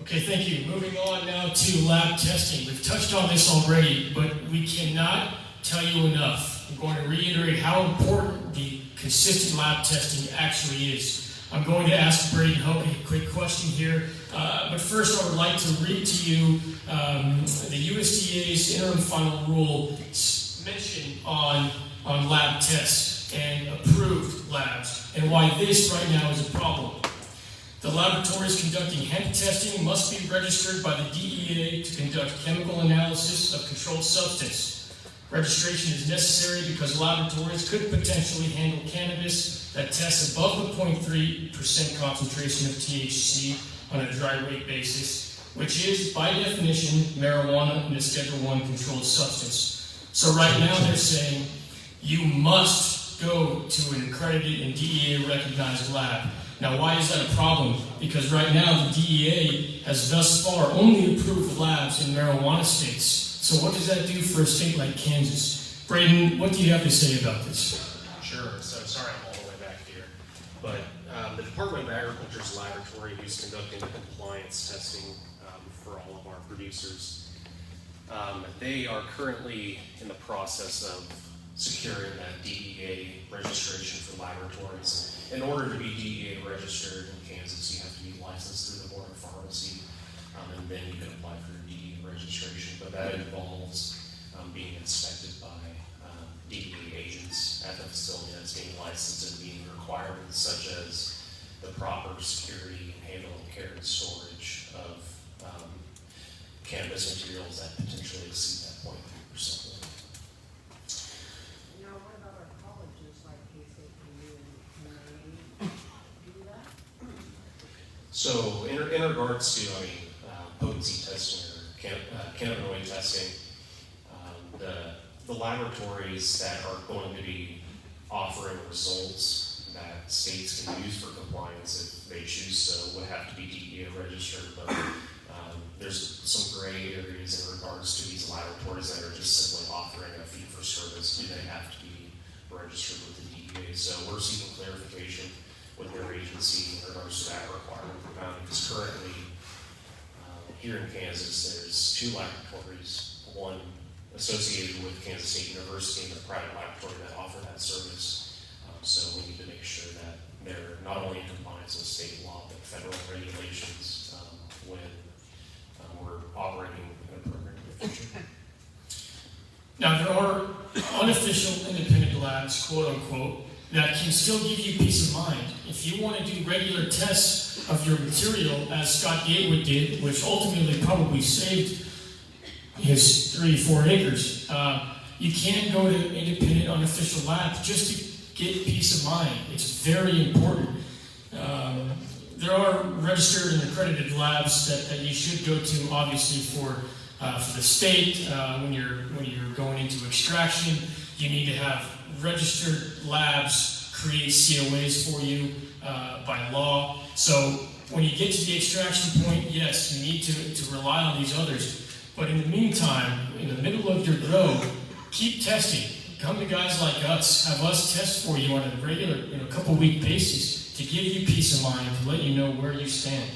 Okay, thank you. Moving on now to lab testing. We've touched on this already, but we cannot tell you enough. I'm going to reiterate how important the consistent lab testing actually is. I'm going to ask Brady and Hope a quick question here, but first I would like to read to you the USDA's interim final rule mention on lab tests and approved labs, and why this right now is a problem. The laboratories conducting hemp testing must be registered by the DEA to conduct chemical analysis of controlled substance. Registration is necessary because laboratories could potentially handle cannabis that tests above the 0.3% concentration of THC on a dry weight basis, which is, by definition, marijuana in a Schedule I controlled substance. So right now they're saying you must go to an accredited and DEA-recognized lab. Now, why is that a problem? Because right now the DEA has thus far only approved labs in marijuana states. So what does that do for a state like Kansas? Braden, what do you have to say about this? Sure. So sorry I'm all the way back here. But the Department of Agriculture's laboratory who's conducting the compliance testing for all of our producers, they are currently in the process of securing that DEA registration for laboratories. In order to be DEA registered in Kansas, you have to be licensed through the Board of Pharmacy, and then you can apply for your DEA registration. But that involves being inspected by DEA agents at the facility that's being licensed and meeting requirements such as the proper security and handling, care, and storage of cannabis materials that potentially exceed that 0.3%. So in regards to, potency testing or cannabinoid testing, the laboratories that are going to be offering results that states can use for compliance, if they choose so, would have to be DEA registered. But there's some gray areas in regards to these laboratories that are just simply offering a fee for service. Do they have to be registered with the DEA? So we're seeking clarification with their agency in regards to that requirement. Because currently, here in Kansas, there's 2 laboratories, one associated with Kansas State University and a private laboratory that offer that service. So we need to make sure that they're not only in compliance with state law, but federal regulations when we're operating in a program in the future. Now, there are unofficial independent labs, quote unquote, that can still give you peace of mind. If you want to do regular tests of your material, as Scott Gatewood did, which ultimately probably saved his 3-4 acres, you can go to independent unofficial labs just to get peace of mind. It's very important. There are registered and accredited labs that you should go to, obviously, for the state. When you're going into extraction, you need to have registered labs create COAs for you by law. So when you get to the extraction point, yes, you need to rely on these others. But in the meantime, in the middle of your grow, keep testing. Come to guys like us, have us test for you on a regular, couple-week basis to give you peace of mind, to let you know where you stand.